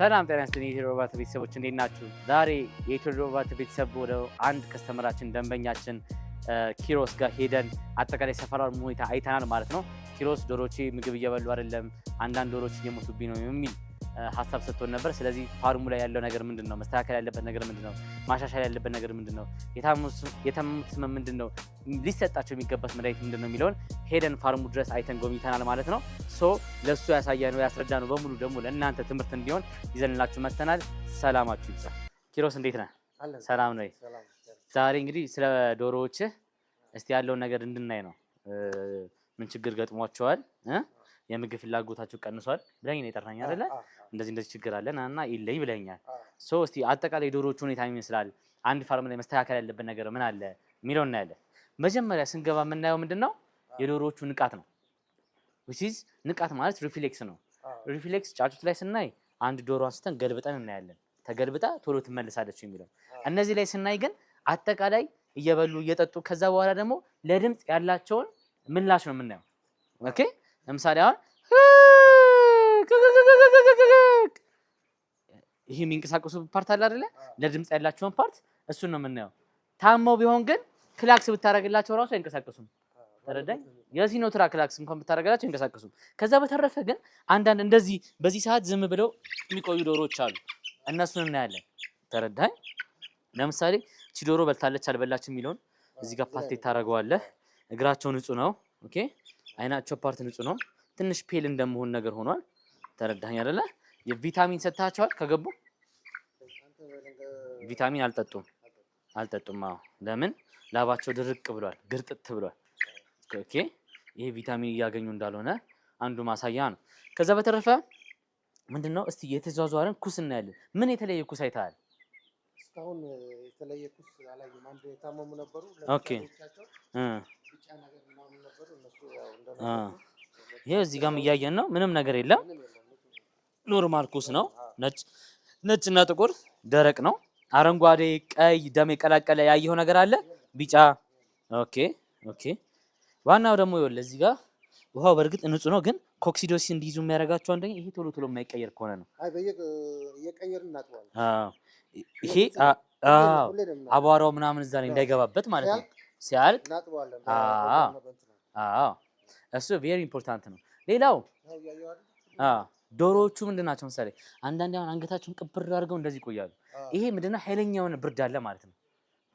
ሰላም ጤና ይስጥልኝ የኢትዮ እርባታ ቤተሰቦች እንዴት ናችሁ? ዛሬ የኢትዮ እርባታ ቤተሰብ ወደ አንድ ከስተመራችን ደንበኛችን ኪሮስ ጋር ሄደን አጠቃላይ ሰፈራውን ሁኔታ አይተናል ማለት ነው። ኪሮስ ዶሮቼ ምግብ እየበሉ አይደለም፣ አንዳንድ ዶሮች እየሞቱብኝ ነው የሚል ሀሳብ ሰጥቶን ነበር። ስለዚህ ፋርሙ ላይ ያለው ነገር ምንድነው? መስተካከል ያለበት ነገር ምንድነው? ማሻሻል ያለበት ነገር ምንድነው? የታመሙት ህመም ምንድነው? ሊሰጣቸው የሚገባስ መድኃኒት ምንድነው የሚለውን ሄደን ፋርሙ ድረስ አይተን ጎብኝተናል ማለት ነው። ለሱ ያሳያነው ያስረዳነው በሙሉ ደግሞ ለእናንተ ትምህርት እንዲሆን ይዘንላችሁ መጥተናል። ሰላማችሁ ይብዛ። ኪሮስ እንዴት ነህ? ሰላም ነው። ዛሬ እንግዲህ ስለ ዶሮዎች እስቲ ያለውን ነገር እንድናይ ነው። ምን ችግር ገጥሟቸዋል? የምግብ ፍላጎታቸው ቀንሷል ብለኝ ነው የጠራኝ አይደለ? እንደዚህ ችግር አለና እና ይለይ ብለኛል። እስቲ አጠቃላይ ዶሮዎች ሁኔታ ይመስላል፣ አንድ ፋርም ላይ መስተካከል ያለበት ነገር ምን አለ የሚለውን እናያለን። መጀመሪያ ስንገባ የምናየው ምንድነው? የዶሮዎቹ ንቃት ነው። which is ንቃት ማለት ሪፍሌክስ ነው። ሪፍሌክስ ጫጩት ላይ ስናይ አንድ ዶሮ አንስተን ገልብጠን እናያለን። ተገልብጣ ቶሎ ትመለሳለች የሚለው። እነዚህ ላይ ስናይ ግን አጠቃላይ እየበሉ እየጠጡ ከዛ በኋላ ደግሞ ለድምጽ ያላቸውን ምላሽ ነው የምናየው። ኦኬ ለምሳሌ አሁን ይሄ የሚንቀሳቀሱ ፓርት አለ አይደለ? ለድምጽ ያላቸውን ፓርት እሱን ነው የምናየው። ታመው ቢሆን ግን ክላክስ ብታረግላቸው ራሱ አይንቀሳቀሱም። ተረዳኝ? የሲኖ ትራ ክላክስ እንኳን ብታረግላቸው አይንቀሳቀሱም። ከዛ በተረፈ ግን አንዳንድ እንደዚህ በዚህ ሰዓት ዝም ብለው የሚቆዩ ዶሮዎች አሉ። እነሱን እናያለን። ተረዳኝ? ለምሳሌ እቺ ዶሮ በልታለች አልበላች የሚለውን እዚህ ጋር ፓስቴት ታረጋዋለህ። እግራቸው ንጹህ ነው። ኦኬ አይናቸው ፓርት ንጹህ ነው። ትንሽ ፔል እንደመሆን ነገር ሆኗል። ተረዳኝ አይደለ? የቪታሚን ሰጣቸዋል ከገቡ ቪታሚን አልጠጡም። አዎ ለምን? ላባቸው ድርቅ ብሏል፣ ግርጥት ብሏል። ኦኬ ይሄ ቪታሚን እያገኙ እንዳልሆነ አንዱ ማሳያ ነው። ከዛ በተረፈ ምንድነው? እስቲ የተዟዟረን ኩስ እናያለን። ምን የተለየ ኩስ አይተሃል? እስካሁን የተለየ ኩስ አላየሁም። አንድ የታመሙ ነበሩ። ኦኬ ቢጫ ነገር ምናምን ነበሩ። እነሱ ያው እንደነበሩ ይሄ እዚህ ጋርም እያየን ነው። ምንም ነገር የለም። ኖርማል ኩስ ነው። ነጭና ጥቁር ደረቅ ነው። አረንጓዴ፣ ቀይ፣ ደም የቀላቀለ ያየው ነገር አለ? ቢጫ። ኦኬ ዋናው ደግሞ ይኸውልህ እዚህ ጋር ውሃው በእርግጥ ንጹህ ነው፣ ግን ኮክሲዶሲስ እንዲይዙ የሚያደርጋቸው አንደኛ ይሄ ቶሎ የማይቀየር ከሆነ ነው። አይ እየቀየርን እናጥበዋለን። ይሄ አቧራው ምናምን እዛ ላይ እንዳይገባበት ማለት ነው። ሲያልቅ እናጥበዋለን። እሱ ቬሪ ኢምፖርታንት ነው። ሌላው ዶሮዎቹ ምንድን ናቸው መሰለኝ አንዳንዴ አሁን አንገታቸውን ቅብር አድርገው እንደዚህ ይቆያሉ። ይሄ ምንድነው? ኃይለኛ የሆነ ብርድ አለ ማለት ነው።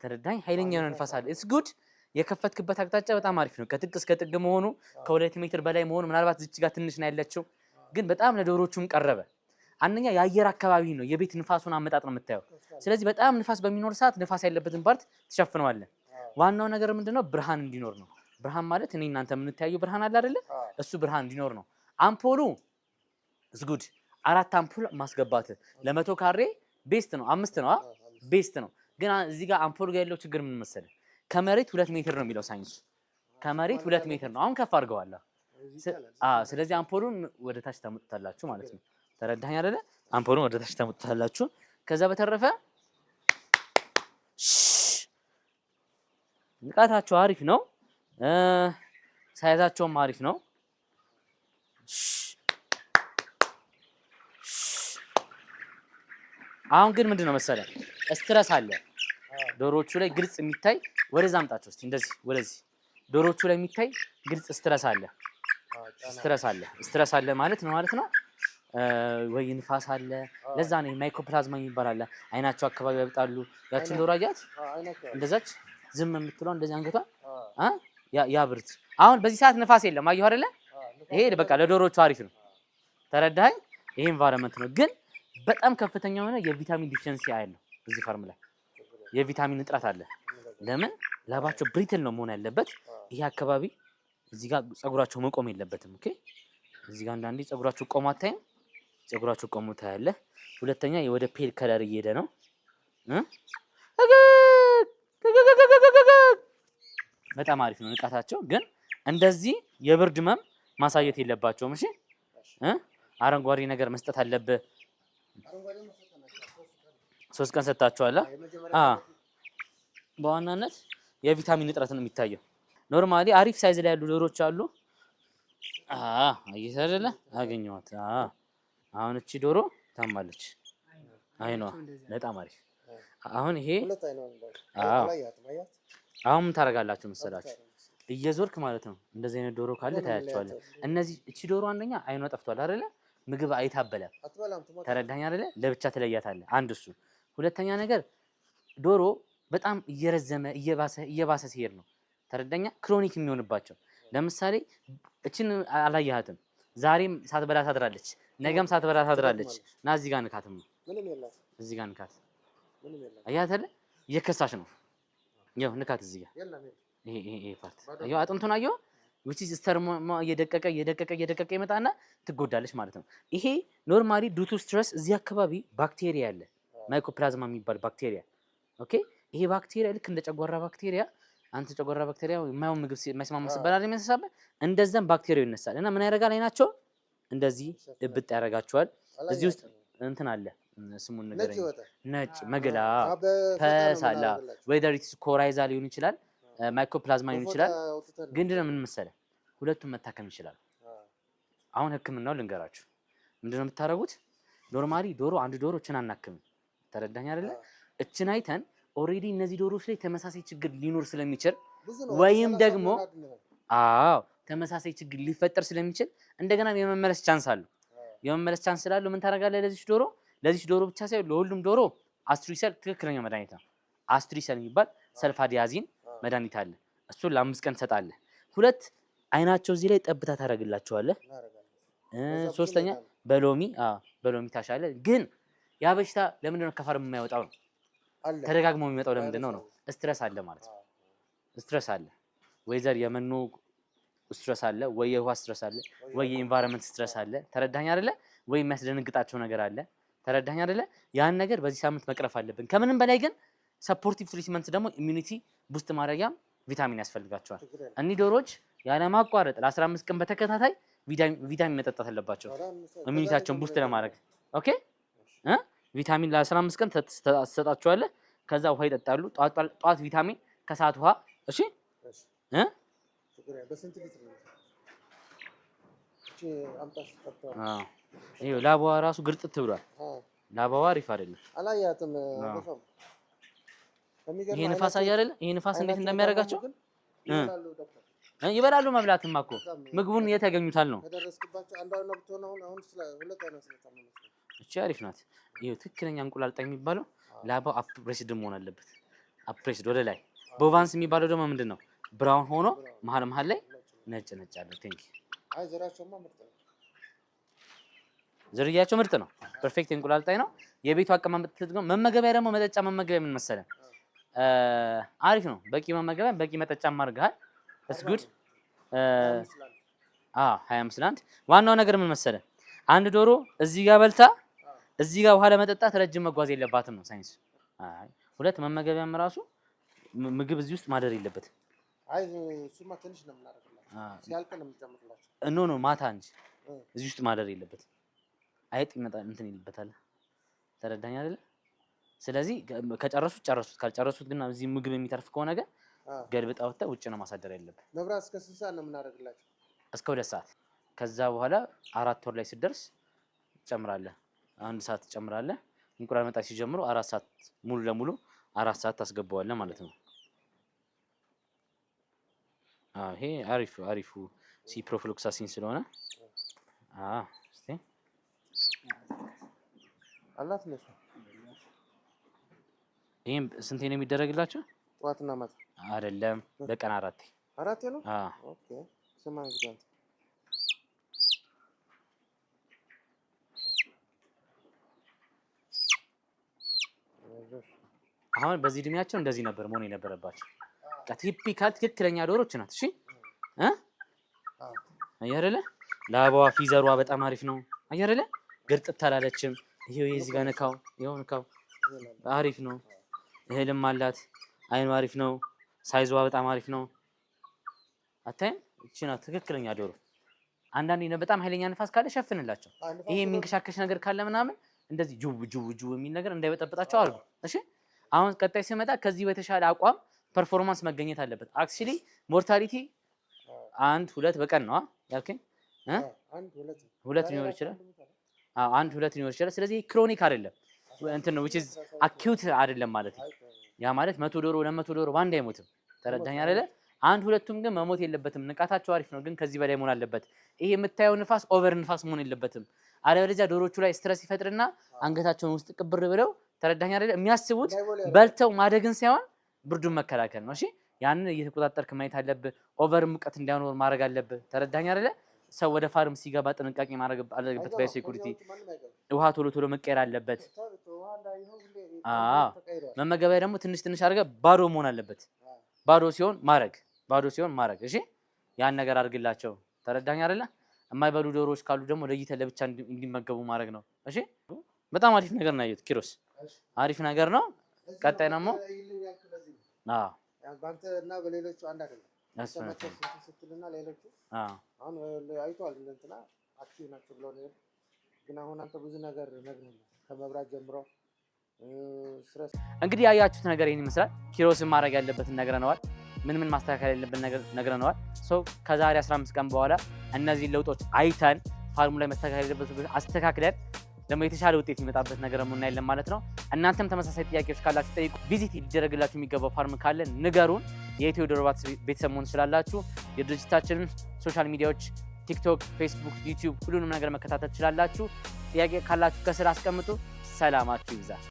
ተረዳኝ? ኃይለኛ የሆነ ንፋስ አለ። ኢትስ ጉድ። የከፈትክበት አቅጣጫ በጣም አሪፍ ነው። ከጥግ እስከ ጥግ መሆኑ ከ2 ሜትር በላይ መሆኑ ምናልባት እዚህ ጋር ትንሽ ነው ያለችው፣ ግን በጣም ለዶሮዎቹም ቀረበ። አንደኛ የአየር አካባቢ ነው፣ የቤት ንፋሱን አመጣጥ ነው የምታየው። ስለዚህ በጣም ንፋስ በሚኖር ሰዓት ንፋስ ያለበትን ፓርት ትሸፍነዋለህ። ዋናው ነገር ምንድነው? ብርሃን እንዲኖር ነው። ብርሃን ማለት እኔ እናንተ የምንታየው ብርሃን አለ አይደለ? እሱ ብርሃን እንዲኖር ነው። አምፖሉ ዝጉድ 4 አምፖል ማስገባት ለ100 ካሬ ቤስት ነው። 5 ነው ቤስት ነው። ግን እዚህ ጋር አምፖል ጋር ያለው ችግር ምን መሰለህ? ከመሬት 2 ሜትር ነው የሚለው ሳይንሱ። ከመሬት 2 ሜትር ነው። አሁን ከፍ አድርገዋል። ስለዚህ አምፖሉን ወደ ታች ታመጡታላችሁ ማለት ነው። ተረዳኸኝ አይደለ? አምፖሉን ወደ ታች ታመጡታላችሁ። ከዛ በተረፈ ንቃታቸው አሪፍ ነው። ሳይዛቸውም አሪፍ ነው። አሁን ግን ምንድነው መሰለህ? ስትረስ አለ ዶሮዎቹ ላይ ግልጽ የሚታይ። ወደዛ አምጣቸው እስቲ እንደዚህ ወደዚህ። ዶሮዎቹ ላይ የሚታይ ግልጽ ስትረስ አለ ማለት ነው ወይ ንፋስ አለ። ለዛ ነው ማይኮፕላዝማ የሚባል አለ። አይናቸው አካባቢ ያብጣሉ። ያችን ዶሮ አያት እንደዛች ዝም የምትለው እንደዚህ አንገቷ ያ ብርት። አሁን በዚህ ሰዓት ንፋስ የለም። አየሁ አይደለ? ይሄ በቃ ለዶሮዎቹ አሪፍ ነው። ተረዳኸኝ? ይሄ ኢንቫይሮንመንት ነው። ግን በጣም ከፍተኛ የሆነ የቪታሚን ዲፊሸንሲ ያለው እዚህ ፋርም ላይ የቪታሚን እጥረት አለ። ለምን? ላባቸው ብሪትል ነው መሆን ያለበት። ይሄ አካባቢ እዚህ ጋር ፀጉራቸው መቆም የለበትም። ኦኬ እዚህ ጋር አንዳንዴ ፀጉራቸው ቆሞ አታይም? ፀጉራቸው ቆሞ ታያለህ። ሁለተኛ ወደ ፔል ከለር እየሄደ ነው። በጣም አሪፍ ነው ንቃታቸው። ግን እንደዚህ የብርድ ህመም ማሳየት የለባቸውም። እሺ አረንጓዴ ነገር መስጠት አለብህ። 3 ቀን ሰጣቸዋለህ። በዋናነት የቪታሚን እጥረት ነው የሚታየው። ኖርማሊ አሪፍ ሳይዝ ላይ ያሉ ዶሮዎች አሉ። አየህ አይደለ? አገኘኋት። አሁን እቺ ዶሮ ታማለች። አይኗ በጣም አሪፍ። አሁን ይሄ ሁለት አይኗ ነው። አዎ አላያትም። አያት አሁን ምን ታደርጋላችሁ መሰላችሁ? እየዞርክ ማለት ነው። እንደዚህ አይነት ዶሮ ካለ ታያቸዋለህ። እነዚህ እቺ ዶሮ አንደኛ አይኗ ጠፍቷል አይደለ? ምግብ አይታበላም። ተረዳኝ አይደለ? ለብቻ ትለያታለህ። አንድ እሱ። ሁለተኛ ነገር ዶሮ በጣም እየረዘመ እየባሰ ሲሄድ ነው ተረዳኛ ክሮኒክ የሚሆንባቸው። ለምሳሌ እችን አላያሃትም። ዛሬም ሳትበላ ታድራለች፣ ነገም ሳትበላ ታድራለች። ና እዚህ ጋር ንካትም ነው እዚህ ጋር ንካት። አያት አይደለ? እየከሳሽ ነው። ያው ንካት እዚህ ጋር ይሄ ፓርት ያው አጥንቱን አየው which is ስተርሞ እየደቀቀ ይመጣና ትጎዳለች ማለት ነው። ይሄ ኖርማሊ ዱ ቱ ስትረስ እዚህ አካባቢ ባክቴሪያ አለ፣ ማይኮፕላዝማ የሚባል ባክቴሪያ። ኦኬ ይሄ ባክቴሪያ ልክ እንደ ጨጓራ ባክቴሪያ አንተ ጨጓራ ባክቴሪያ የማይሆን ምግብ መስማማት ሲባል የሚነሳበ እንደዛም ባክቴሪያው ይነሳል እና ምን ያደርጋል? አይናቸው እንደዚህ እብጥ ያደርጋቸዋል። እዚህ ውስጥ እንትን አለ ስሙን ንገረኝ። ነጭ መገላ ፈሳላ whether it's ኮራይዛ ሊሆን ይችላል ማይኮፕላዝማ ሊሆን ይችላል። ግን እንደምን ምን መሰለህ ሁለቱም መታከም ይችላል። አሁን ህክምናው ልንገራችሁ። ምንድነው የምታደርጉት? ኖርማሊ ዶሮ አንድ ዶሮ እችን አናክም። ተረዳኝ አይደለ? እችን አይተን ኦሬዲ እነዚህ ዶሮዎች ላይ ተመሳሳይ ችግር ሊኖር ስለሚችል ወይም ደግሞ ተመሳሳይ ችግር ሊፈጠር ስለሚችል እንደገና የመመለስ ቻንስ አለው። የመመለስ ቻንስ ስላለው ምን ታደርጋለህ? ለዚች ዶሮ ብቻ ሳይሆን ለሁሉም ዶሮ አስትሪሰል ትክክለኛ መድኃኒት ነው። አስትሪሰል የሚባል ሰልፋዲያዚን መድኃኒት አለ። እሱን ለ5 ቀን ትሰጣለህ። ሁለት አይናቸው እዚህ ላይ ጠብታ ታደርግላቸዋለህ። ሶስተኛ በሎሚ ታሻለህ። ግን ያ በሽታ ለምንድን ነው ከፋርም የማይወጣው ነው? ተደጋግሞ የሚመጣው ለምንድን ነው? ስትረስ አለ ማለት ነው። ስትረስ አለ፣ ወይዘር የመኖ ስትረስ አለ፣ ወይ የውሃ ስትረስ አለ፣ ወይ የኢንቫይሮንመንት ስትረስ አለ። ተረዳኝ አይደለ? ወይ የሚያስደነግጣቸው ነገር አለ። ተረዳኝ አይደለ? ያን ነገር በዚህ ሳምንት መቅረፍ አለብን። ከምንም በላይ ግን ሰፖርቲቭ ትሪትመንት ደግሞ ኢሚኒቲ ቡስት ማድረጊያም ቪታሚን ያስፈልጋቸዋል። እኒህ ዶሮዎች ያለማቋረጥ ለ15 ቀን በተከታታይ ቪታሚን መጠጣት አለባቸው ኢሚኒቲያቸውን ቡስት ለማድረግ። ኦኬ ቪታሚን ለ15 ቀን ትሰጣቸዋለህ። ከዛ ውሃ ይጠጣሉ። ጧት ቪታሚን፣ ከሰዓት ውሃ። እሺ ላባዋ ራሱ ግርጥት ብሏል። ላባዋ አሪፍ አይደለም። አላያትም። ይሄ ንፋስ አይደለ? ይሄ ንፋስ እንዴት እንደሚያደርጋቸው ይበላሉ። መብላትማ እኮ ምግቡን የት ያገኙታል ነው። እቺ አሪፍ ናት። ይሄ ትክክለኛ እንቁላል ጣይ የሚባለው ላባው አፕሬስድ መሆን አለበት። አፕሬስድ ወደ ላይ። ቦቫንስ የሚባለው ደግሞ ምንድነው? ብራውን ሆኖ መሀል ላይ ነጭ አለው። ቴንክ ዩ። ዝርያቸው ምርጥ ነው። ፐርፌክት እንቁላል ጣይ ነው። የቤቱ አቀማመጥ ደግሞ መመገቢያ ደግሞ መጠጫ መመገቢያ ምን መሰለህ አሪፍ ነው። በቂ መመገቢያ በቂ መጠጫም አድርገሃል። እስ ጉድ 25 ለ1። ዋናው ነገር ምን መሰለህ አንድ ዶሮ እዚህ ጋር በልታ እዚህ ጋር ውሃ ለመጠጣት ረጅም መጓዝ የለባትም ነው ሳይንስ። ሁለት መመገቢያም ራሱ ምግብ እዚህ ውስጥ ማደር የለበትም። እሱማ ትንሽ ነው የምናደርግላቸው ሲያልቅ ነው የምንጨምርላቸው። ኖ ማታ እንጂ እዚህ ውስጥ ማደር የለበትም። አይጥ ይመጣል እንትን ይልበታል። ተረዳኝ አይደለ? ስለዚህ ከጨረሱት ጨረሱት፣ ካልጨረሱት ግን እዚህ ምግብ የሚተርፍ ከሆነ ግን ገልብጣ ወጥተህ ውጭ ነው ማሳደር ያለብህ። መብራት እስከ 6 ሰዓት ነው የምናደርግላቸው? እስከ 2 ሰዓት። ከዛ በኋላ 4 ወር ላይ ስትደርስ ትጨምራለህ። 1 ሰዓት ትጨምራለህ። እንቁላል መጣ ሲጀምሩ 4 ሰዓት ሙሉ ለሙሉ 4 ሰዓት ታስገባዋለህ ማለት ነው። ይሄ አሪፉ ሲፕሮፍሎክሳሲን ስለሆነ እስቲ አላት ነው። ይሄም ስንቴ ነው የሚደረግላቸው? ጠዋትና ማታ አይደለም፣ በቀን 4 ነው። ኦኬ ስማ እንግዲህ አሁን በዚህ እድሜያቸው እንደዚህ ነበር መሆን የነበረባቸው። ቲፒካል ትክክለኛ ዶሮች ናት። እሺ አያረለ ላባዋ ፊዘሯ በጣም አሪፍ ነው። አያረለ ግርጥት አላለችም። ይሄው የዚህ ጋር ነካው አሪፍ ነው። እህልም አላት። አይኑ አሪፍ ነው። ሳይዟ በጣም አሪፍ ነው። አታይም? እቺ ናት ትክክለኛ ዶሮ። አንዳንዴ ነው በጣም ኃይለኛ ንፋስ ካለ ሸፍንላቸው። ይሄ የሚንከሻከሽ ነገር ካለ ምናምን እንደዚህ ጁው የሚል ነገር እንዳይበጠብጣቸው አድርጉ። እሺ አሁን ቀጣይ ሲመጣ ከዚህ በተሻለ አቋም ፐርፎርማንስ መገኘት አለበት። አክቹሊ ሞርታሊቲ 1-2 በቀን ነው ያልከኝ? 1-2 ሊኖር ይችላል። አንድ ሁለት ሊኖር ይችላል። ስለዚህ ክሮኒክ አይደለም እንትን ነው which is acute አይደለም ማለት ነው። ያ ማለት 100 ዶሮ 200 ዶሮ ባንድ አይሞትም። ተረዳኸኝ አይደለ? አንድ ሁለቱም ግን መሞት የለበትም። ንቃታቸው አሪፍ ነው፣ ግን ከዚህ በላይ መሆን አለበት። ይሄ የምታየው ንፋስ ኦቨር ንፋስ መሆን የለበትም። አለበለዚያ ዶሮቹ ላይ ስትረስ ይፈጥርና አንገታቸውን ውስጥ ቅብር ብለው ተረዳኸኝ አይደለ? የሚያስቡት በልተው ማደግን ሳይሆን ብርዱን መከላከል ነው። እሺ ያንን እየተቆጣጠርክ ማየት አለብህ። ኦቨር ሙቀት እንዳይኖር ማድረግ አለብህ። ተረዳኸኝ አይደለ? ሰው ወደ ፋርም ሲገባ ጥንቃቄ ማድረግ አለበት። ባዮሴኩሪቲ ውሃ ቶሎ ቶሎ መቀየር አለበት። መመገቢያ ደግሞ ትንሽ ትንሽ አድርገህ ባዶ መሆን አለበት። ባዶ ሲሆን ማረግ እሺ ያን ነገር አድርግላቸው። ተረዳኸኝ አይደለ? የማይበሉ ዶሮዎች ካሉ ደግሞ ለይተህ ለብቻ እንዲመገቡ ማድረግ ነው። እሺ በጣም አሪፍ ነገር ነው ያየሁት ኪሮስ፣ አሪፍ ነገር ነው። ቀጣይ ደግሞ ባንተ እና በሌሎቹ አንድ አይደለም። ስትልና ሌሎቹ አሁን አይቷል እንትና አክቲቭ ናቸው ብለው ነው። ግን አሁን አንተ ብዙ ነገር ነግረኛል ከመብራት ጀምሮ እንግዲህ ያያችሁት ነገር ይሄን ይመስላል። ኪሮስን ማድረግ ያለበትን ነግረነዋል። ምን ማስተካከል ያለበት ነገር ነግረነዋል። ከዛሬ 15 ቀን በኋላ እነዚህ ለውጦች አይተን ፋርሙ ላይ መስተካከል ያለበት አስተካክለን ደግሞ የተሻለ ውጤት የሚመጣበት ነገር እናያለን ማለት ነው። እናንተም ተመሳሳይ ጥያቄዎች ካላችሁ ጠይቁ። ቪዚት ሊደረግላችሁ የሚገባው ፋርም ካለ ንገሩን። የኢትዮ ዶሮ እርባታ ቤተሰብ መሆን ትችላላችሁ። የድርጅታችንን ሶሻል ሚዲያዎች ቲክቶክ፣ ፌስቡክ፣ ዩቲዩብ ሁሉንም ነገር መከታተል ትችላላችሁ። ጥያቄ ካላችሁ ከስር አስቀምጡ። ሰላማችሁ ይብዛ።